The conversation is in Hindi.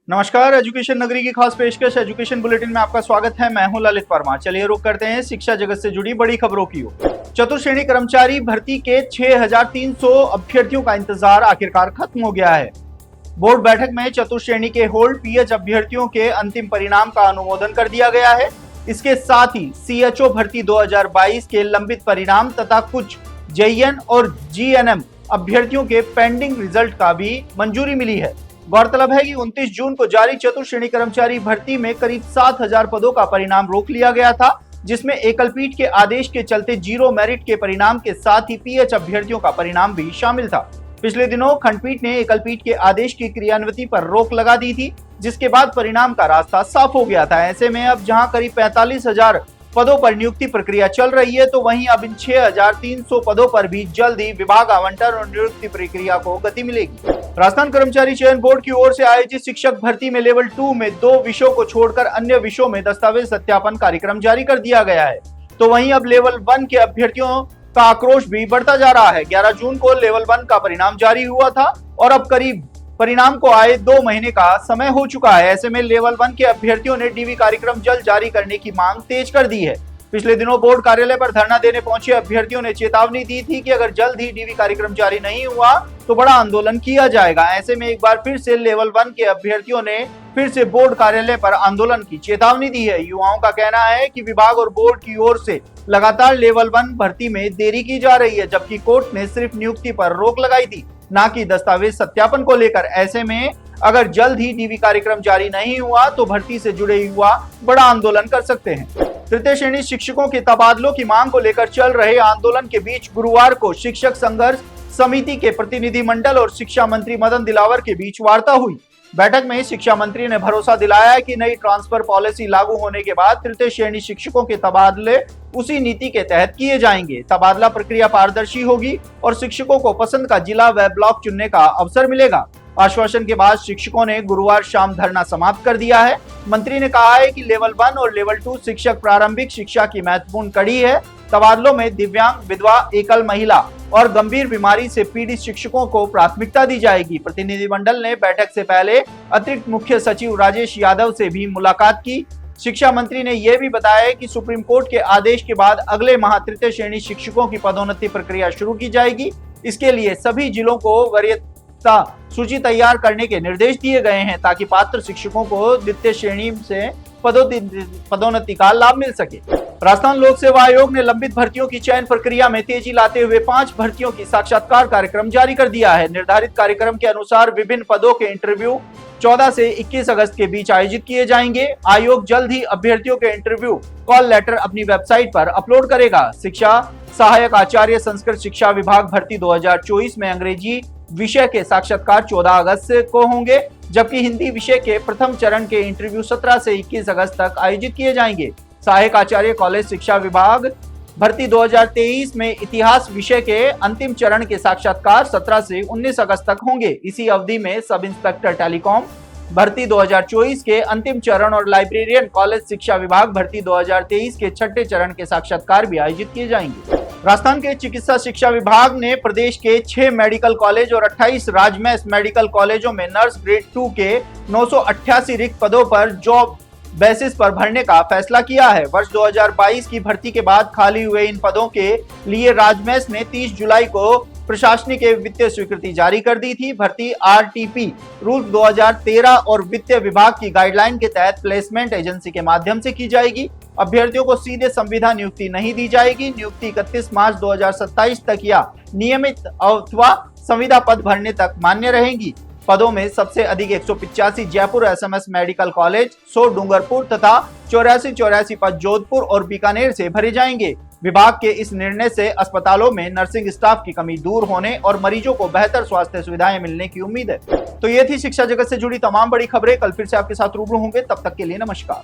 नमस्कार, एजुकेशन नगरी की खास पेशकश एजुकेशन बुलेटिन में आपका स्वागत है। मैं हूं ललित वर्मा। चलिए रुक करते हैं शिक्षा जगत से जुड़ी बड़ी खबरों की ओर। चतुर्थ श्रेणी कर्मचारी भर्ती के 6300 अभ्यर्थियों का इंतजार आखिरकार खत्म हो गया है। बोर्ड बैठक में चतुर्थ श्रेणी के होल्ड पीएच अभ्यर्थियों के अंतिम परिणाम का अनुमोदन कर दिया गया है। इसके साथ ही सीएचओ भर्ती 2022 के लंबित परिणाम तथा कुछ जेईएन और जीएनएम अभ्यर्थियों के पेंडिंग रिजल्ट का भी मंजूरी मिली है। गौरतलब है कि 29 जून को जारी चतुर्थ श्रेणी कर्मचारी भर्ती में करीब 7000 पदों का परिणाम रोक लिया गया था, जिसमें एकल पीठ के आदेश के चलते जीरो मेरिट के परिणाम के साथ ही पीएच अभ्यर्थियों का परिणाम भी शामिल था। पिछले दिनों खंडपीठ ने एकल पीठ के आदेश की क्रियान्विति पर रोक लगा दी थी, जिसके बाद परिणाम का रास्ता साफ हो गया था। ऐसे में अब जहां करीब 45,000 पदों पर नियुक्ति प्रक्रिया चल रही है, तो वहीं अब इन 6300 पदों पर भी जल्द ही विभाग आवंटन और नियुक्ति प्रक्रिया को गति मिलेगी। राजस्थान कर्मचारी चयन बोर्ड की ओर से आयोजित शिक्षक भर्ती में लेवल 2 में 2 विषयों को छोड़कर अन्य विषयों में दस्तावेज सत्यापन कार्यक्रम जारी कर दिया गया है। तो वहीं अब लेवल 1 के अभ्यर्थियों का आक्रोश भी बढ़ता जा रहा है। 11 जून को लेवल 1 का परिणाम जारी हुआ था और अब करीब परिणाम को आए 2 महीने का समय हो चुका है। ऐसे में लेवल 1 के अभ्यर्थियों ने डीवी कार्यक्रम जल्द जारी करने की मांग तेज कर दी है। पिछले दिनों बोर्ड कार्यालय पर धरना देने पहुंचे अभ्यर्थियों ने चेतावनी दी थी कि अगर जल्द ही डीवी कार्यक्रम जारी नहीं हुआ तो बड़ा आंदोलन किया जाएगा। ऐसे में एक बार फिर से लेवल 1 के अभ्यर्थियों ने फिर से बोर्ड कार्यालय पर आंदोलन की चेतावनी दी है। युवाओं का कहना है कि विभाग और बोर्ड की ओर से लगातार लेवल 1 भर्ती में देरी की जा रही है, जबकि कोर्ट ने सिर्फ नियुक्ति पर रोक लगाई थी, ना कि दस्तावेज सत्यापन को लेकर। ऐसे में अगर जल्द ही डीवी कार्यक्रम जारी नहीं हुआ तो भर्ती से जुड़े युवा बड़ा आंदोलन कर सकते हैं। तृतीय श्रेणी शिक्षकों के तबादलों की मांग को लेकर चल रहे आंदोलन के बीच गुरुवार को शिक्षक संघर्ष समिति के प्रतिनिधि मंडल और शिक्षा मंत्री मदन दिलावर के बीच वार्ता हुई। बैठक में शिक्षा मंत्री ने भरोसा दिलाया कि नई ट्रांसफर पॉलिसी लागू होने के बाद तृतीय श्रेणी शिक्षकों के तबादले उसी नीति के तहत किए जाएंगे। तबादला प्रक्रिया पारदर्शी होगी और शिक्षकों को पसंद का जिला व ब्लॉक चुनने का अवसर मिलेगा। आश्वासन के बाद शिक्षकों ने गुरुवार शाम धरना समाप्त कर दिया है। मंत्री ने कहा है कि लेवल 1 और लेवल 2 शिक्षक प्रारंभिक शिक्षा की महत्वपूर्ण कड़ी है। तबादलों में दिव्यांग, विधवा, एकल महिला और गंभीर बीमारी से पीड़ित शिक्षकों को प्राथमिकता दी जाएगी। प्रतिनिधिमंडल ने बैठक से पहले अतिरिक्त मुख्य सचिव राजेश यादव से भी मुलाकात की। शिक्षा मंत्री ने यह भी बताया कि सुप्रीम कोर्ट के आदेश के बाद अगले माह तृतीय श्रेणी शिक्षकों की पदोन्नति प्रक्रिया शुरू की जाएगी। इसके लिए सभी जिलों को वरीयता सूची तैयार करने के निर्देश दिए गए हैं, ताकि पात्र शिक्षकों को द्वितीय श्रेणी से पदोन्नति का लाभ मिल सके। राजस्थान लोक सेवा आयोग ने लंबित भर्तियों की चयन प्रक्रिया में तेजी लाते हुए 5 भर्तियों की साक्षात्कार कार्यक्रम जारी कर दिया है। निर्धारित कार्यक्रम के अनुसार विभिन्न पदों के इंटरव्यू 14 से 21 अगस्त के बीच आयोजित किए जाएंगे। आयोग जल्द ही अभ्यर्थियों के इंटरव्यू कॉल लेटर अपनी वेबसाइट पर अपलोड करेगा। शिक्षा सहायक आचार्य संस्कृत शिक्षा विभाग भर्ती 2024 में अंग्रेजी विषय के साक्षात्कार 14 अगस्त को होंगे, जबकि हिंदी विषय के प्रथम चरण के इंटरव्यू 17 से 21 अगस्त तक आयोजित किए जाएंगे। सहायक आचार्य कॉलेज शिक्षा विभाग भर्ती 2023 में इतिहास विषय के अंतिम चरण के साक्षात्कार 17 से 19 अगस्त तक होंगे। इसी अवधि में सब इंस्पेक्टर टेलीकॉम भर्ती 2024 के अंतिम चरण और लाइब्रेरियन कॉलेज शिक्षा विभाग भर्ती 2023 के छठे चरण के साक्षात्कार भी आयोजित किए जाएंगे। राजस्थान के चिकित्सा शिक्षा विभाग ने प्रदेश के 6 मेडिकल कॉलेज और 28 राजमहल मेडिकल कॉलेजों में नर्स ग्रेड 2 के 988 रिक्त पदों पर जॉब बेसिस पर भरने का फैसला किया है। वर्ष 2022 की भर्ती के बाद खाली हुए इन पदों के लिए राजमहल ने 30 जुलाई को प्रशासनिक वित्तीय स्वीकृति जारी कर दी थी। भर्ती आरटीपी रूल 2013 और वित्तीय विभाग की गाइडलाइन के तहत प्लेसमेंट एजेंसी के माध्यम से की जाएगी। अभ्यर्थियों को सीधे संविदा नियुक्ति नहीं दी जाएगी। नियुक्ति 31 मार्च 2027 तक या नियमित अथवा संविदा पद भरने तक मान्य रहेंगी। पदों में सबसे अधिक 185 Jaipur SMS medical college, 100 Dungarpur तथा 84 पद जोधपुर और बीकानेर से भरे जाएंगे। विभाग के इस निर्णय से अस्पतालों में नर्सिंग स्टाफ की कमी दूर होने और मरीजों को बेहतर स्वास्थ्य सुविधाएं मिलने की उम्मीद है। तो ये थी शिक्षा जगत से जुड़ी तमाम बड़ी खबरें। कल फिर से आपके साथ रूबरू होंगे, तब तक के लिए नमस्कार।